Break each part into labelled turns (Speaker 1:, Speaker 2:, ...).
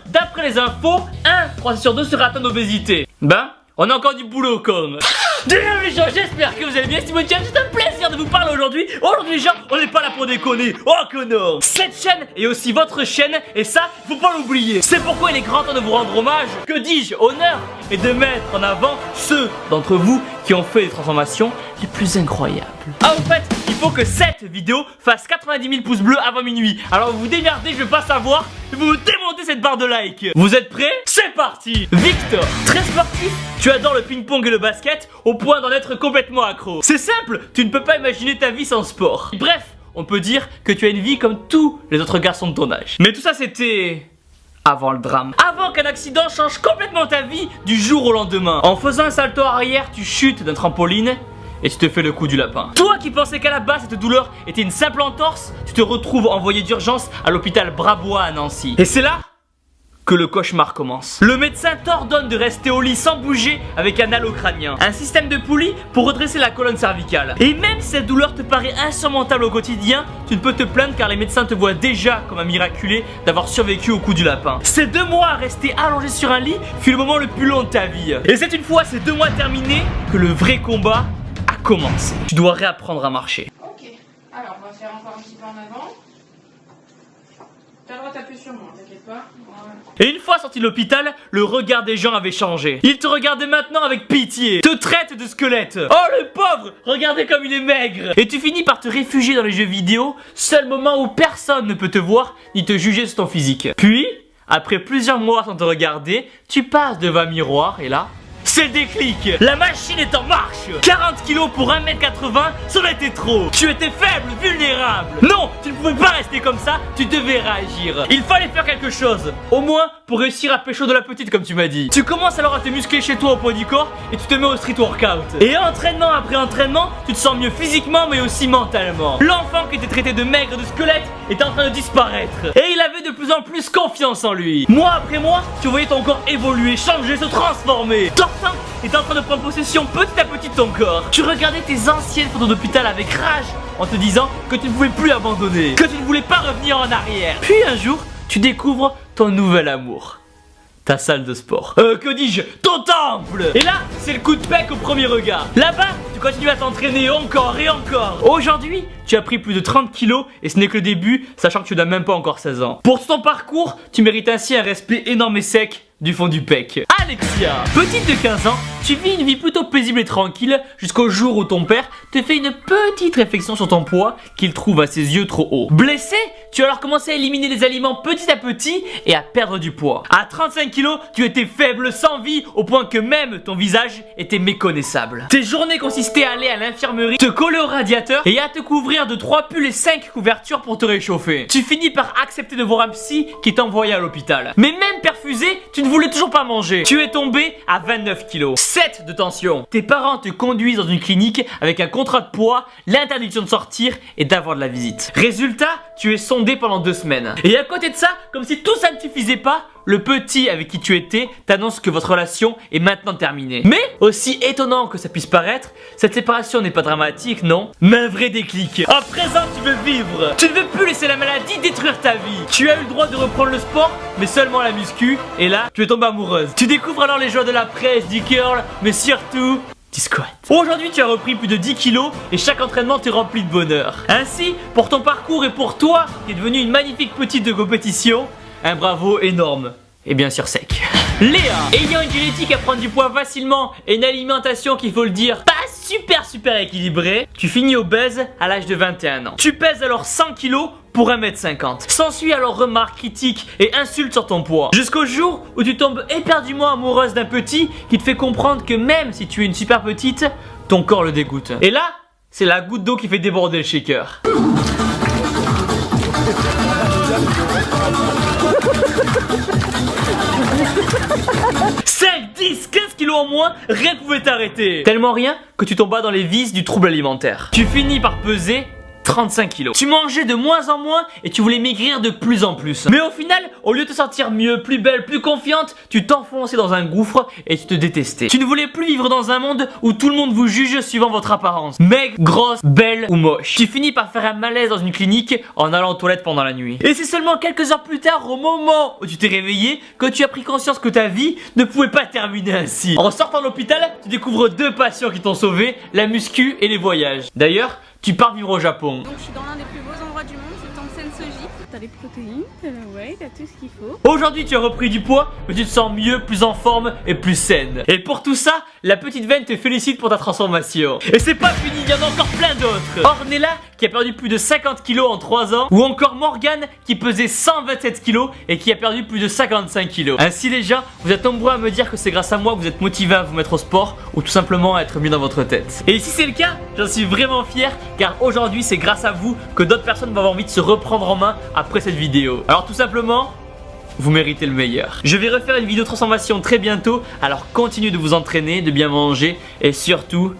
Speaker 1: D'après les infos, 1 Français sur 2 serait atteint d'obésité. Ben, on a encore du boulot, con. Déjà les gens, j'espère que vous allez bien. C'est un plaisir de vous parler aujourd'hui. Aujourd'hui les gens, on n'est pas là pour déconner. Oh que non. Cette chaîne est aussi votre chaîne. Et ça, faut pas l'oublier. C'est pourquoi il est grand temps de vous rendre hommage. Que dis-je, honneur. Et de mettre en avant ceux d'entre vous qui ont fait les transformations les plus incroyables. Ah en fait, il faut que cette vidéo fasse 90 000 pouces bleus avant minuit. Alors vous vous démerdez, je vais pas savoir. Vous me démontez cette barre de like. Vous êtes prêts? C'est parti. Victor, très sportif. Tu adores le ping-pong et le basket au point d'en être complètement accro. C'est simple, tu ne peux pas imaginer ta vie sans sport. Bref, on peut dire que tu as une vie comme tous les autres garçons de ton âge. Mais tout ça c'était avant le drame. Avant qu'un accident change complètement ta vie du jour au lendemain. En faisant un salto arrière, tu chutes d'un trampoline et tu te fais le coup du lapin. Toi qui pensais qu'à la base cette douleur était une simple entorse, tu te retrouves envoyé d'urgence à l'hôpital Brabois à Nancy. Et c'est là que le cauchemar commence. Le médecin t'ordonne de rester au lit sans bouger avec un halo crânien, un système de poulie pour redresser la colonne cervicale. Et même si cette douleur te paraît insurmontable au quotidien, tu ne peux te plaindre car les médecins te voient déjà comme un miraculé d'avoir survécu au coup du lapin. Ces 2 mois à rester allongé sur un lit fut le moment le plus long de ta vie. Et c'est une fois ces 2 mois terminés que le vrai combat a commencé. Tu dois réapprendre à marcher.
Speaker 2: Ok, alors on va faire encore un petit peu en avant. T'as le droit de taper sur moi, t'inquiète pas. Voilà.
Speaker 1: Et une fois sorti de l'hôpital, le regard des gens avait changé. Ils te regardaient maintenant avec pitié, te traitent de squelette. Oh le pauvre, regardez comme il est maigre. Et tu finis par te réfugier dans les jeux vidéo, seul moment où personne ne peut te voir ni te juger sur ton physique. Puis, après plusieurs mois sans te regarder, tu passes devant un miroir et là, c'est le déclic. La machine est en marche. 40 kilos pour 1m80, ça aurait été trop. Tu étais faible, vulnérable. Non, tu ne pouvais pas rester comme ça, tu devais réagir. Il fallait faire quelque chose, au moins pour réussir à pécho de la petite comme tu m'as dit. Tu commences alors à te muscler chez toi au poids du corps et tu te mets au street workout. Et entraînement après entraînement, tu te sens mieux physiquement mais aussi mentalement. L'enfant qui était traité de maigre, de squelette est en train de disparaître. Et il avait de plus en plus confiance en lui. Mois après mois, tu voyais ton corps évoluer, changer, se transformer. Est en train de prendre possession petit à petit de ton corps. Tu regardais tes anciennes photos d'hôpital avec rage en te disant que tu ne pouvais plus abandonner, que tu ne voulais pas revenir en arrière. Puis un jour, tu découvres ton nouvel amour. Ta salle de sport. Que dis-je? Ton temple. Et là, c'est le coup de pec au premier regard. Là-bas, tu continues à t'entraîner encore et encore. Aujourd'hui, tu as pris plus de 30 kilos et ce n'est que le début, sachant que tu n'as même pas encore 16 ans. Pour tout ton parcours, tu mérites ainsi un respect énorme et sec du fond du pec. Alexia, petite de 15 ans, tu vis une vie plutôt paisible et tranquille jusqu'au jour où ton père te fait une petite réflexion sur ton poids qu'il trouve à ses yeux trop haut. Blessé, tu as alors commencé à éliminer les aliments petit à petit et à perdre du poids. À 35 kilos, tu étais faible, sans vie, au point que même ton visage était méconnaissable. Tes journées consistaient à aller à l'infirmerie, te coller au radiateur et à te couvrir de 3 pulls et 5 couvertures pour te réchauffer. Tu finis par accepter de voir un psy qui t'envoyait à l'hôpital. Mais même perfusé, tu ne voulais toujours pas manger. Tu es tombé à 29 kilos. 7 de tension. Tes parents te conduisent dans une clinique avec un contrat de poids, l'interdiction de sortir et d'avoir de la visite. Résultat, tu es sondé pendant 2 semaines. Et à côté de ça, comme si tout ça ne suffisait pas, le petit avec qui tu étais t'annonce que votre relation est maintenant terminée. Mais, aussi étonnant que ça puisse paraître, cette séparation n'est pas dramatique, non? Mais un vrai déclic. À présent, tu veux vivre. Tu ne veux plus laisser la maladie détruire ta vie. Tu as eu le droit de reprendre le sport, mais seulement la muscu. Et là, tu es tombée amoureuse. Tu découvres alors les joies de la presse, du curl, mais surtout du squat. Aujourd'hui, tu as repris plus de 10 kilos et chaque entraînement te remplit de bonheur. Ainsi, pour ton parcours et pour toi, qui es devenue une magnifique petite de compétition, un bravo énorme et bien sûr sec. Léa, ayant une génétique à prendre du poids facilement et une alimentation qu'il faut le dire pas super équilibrée, tu finis obèse à l'âge de 21 ans. Tu pèses alors 100 kilos pour 1m50. S'ensuit alors remarques, critiques et insultes sur ton poids. Jusqu'au jour où tu tombes éperdument amoureuse d'un petit qui te fait comprendre que même si tu es une super petite, ton corps le dégoûte. Et là, c'est la goutte d'eau qui fait déborder le shaker. 5, 10, 15 kilos en moins, rien ne pouvait t'arrêter. Tellement rien que tu tombas dans les vices du trouble alimentaire. Tu finis par peser 35 kilos. Tu mangeais de moins en moins et tu voulais maigrir de plus en plus. Mais au final, au lieu de te sentir mieux, plus belle, plus confiante, tu t'enfonçais dans un gouffre et tu te détestais. Tu ne voulais plus vivre dans un monde où tout le monde vous juge suivant votre apparence. Maigre, grosse, belle ou moche. Tu finis par faire un malaise dans une clinique en allant aux toilettes pendant la nuit. Et c'est seulement quelques heures plus tard, au moment où tu t'es réveillé, que tu as pris conscience que ta vie ne pouvait pas terminer ainsi. En sortant de l'hôpital, tu découvres deux passions qui t'ont sauvé, la muscu et les voyages. D'ailleurs, tu pars vivre au Japon.
Speaker 3: Donc je suis dans l'un des plus beaux endroits du monde, c'est Tansen-Soji. T'as les protéines, t'as la whey, t'as tout ce qu'il faut.
Speaker 1: Aujourd'hui tu as repris du poids, mais tu te sens mieux, plus en forme et plus saine. Et pour tout ça, la petite veine te félicite pour ta transformation. Et c'est pas fini, il y en a encore plein d'autres. Ornella qui a perdu plus de 50 kilos en 3 ans, ou encore Morgane qui pesait 127 kilos et qui a perdu plus de 55 kilos. Ainsi les gens, vous êtes nombreux à me dire que c'est grâce à moi que vous êtes motivés à vous mettre au sport ou tout simplement à être mieux dans votre tête. Et si c'est le cas, j'en suis vraiment fier car aujourd'hui c'est grâce à vous que d'autres personnes vont avoir envie de se reprendre en main après cette vidéo. Alors tout simplement, vous méritez le meilleur. Je vais refaire une vidéo transformation très bientôt, alors continuez de vous entraîner, de bien manger et surtout,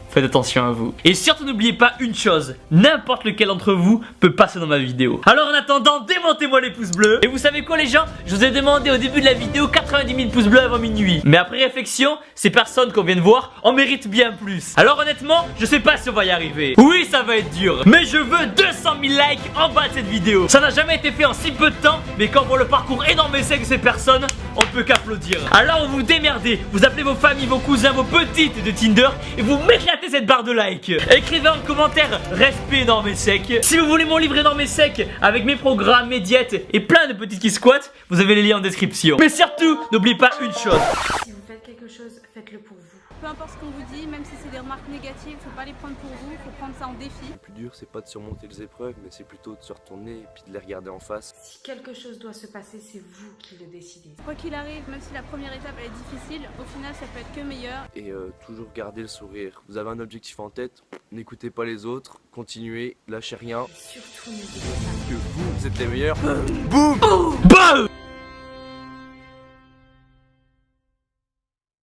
Speaker 1: faites attention à vous. Et surtout n'oubliez pas une chose, n'importe lequel d'entre vous peut passer dans ma vidéo. Alors en attendant, démontez-moi les pouces bleus. Et vous savez quoi les gens, je vous ai demandé au début de la vidéo 90 000 pouces bleus avant minuit. Mais après réflexion, ces personnes qu'on vient de voir en méritent bien plus. Alors honnêtement, je sais pas si on va y arriver. Oui, ça va être dur, mais je veux 200 000 likes en bas de cette vidéo. Ça n'a jamais été fait en si peu de temps, mais quand on voit le parcours énorme et sec de ces personnes, on ne peut qu'applaudir. Alors vous vous démerdez, vous appelez vos familles, vos cousins, vos petites de Tinder et vous m'éclatez cette barre de like. Écrivez en commentaire respect énorme et sec. Si vous voulez mon livre énorme et sec avec mes programmes, mes diètes et plein de petites qui squattent, vous avez les liens en description. Mais surtout, n'oubliez pas une chose.
Speaker 3: Si vous faites quelque chose, faites-le pour vous. Peu importe ce qu'on vous dit, même si c'est des remarques négatives, faut pas les prendre pour vous, faut prendre ça en défi.
Speaker 4: Le plus dur, c'est pas de surmonter les épreuves, mais c'est plutôt de se retourner et puis de les regarder en face.
Speaker 5: Si quelque chose doit se passer, c'est vous qui le décidez.
Speaker 3: Quoi qu'il arrive, même si la première étape elle est difficile, au final ça peut être que meilleur.
Speaker 4: Et toujours garder le sourire. Vous avez un objectif en tête, n'écoutez pas les autres, continuez, lâchez rien.
Speaker 5: Surtout n'oubliez pas.
Speaker 4: Que vous êtes les meilleurs.
Speaker 1: Boum!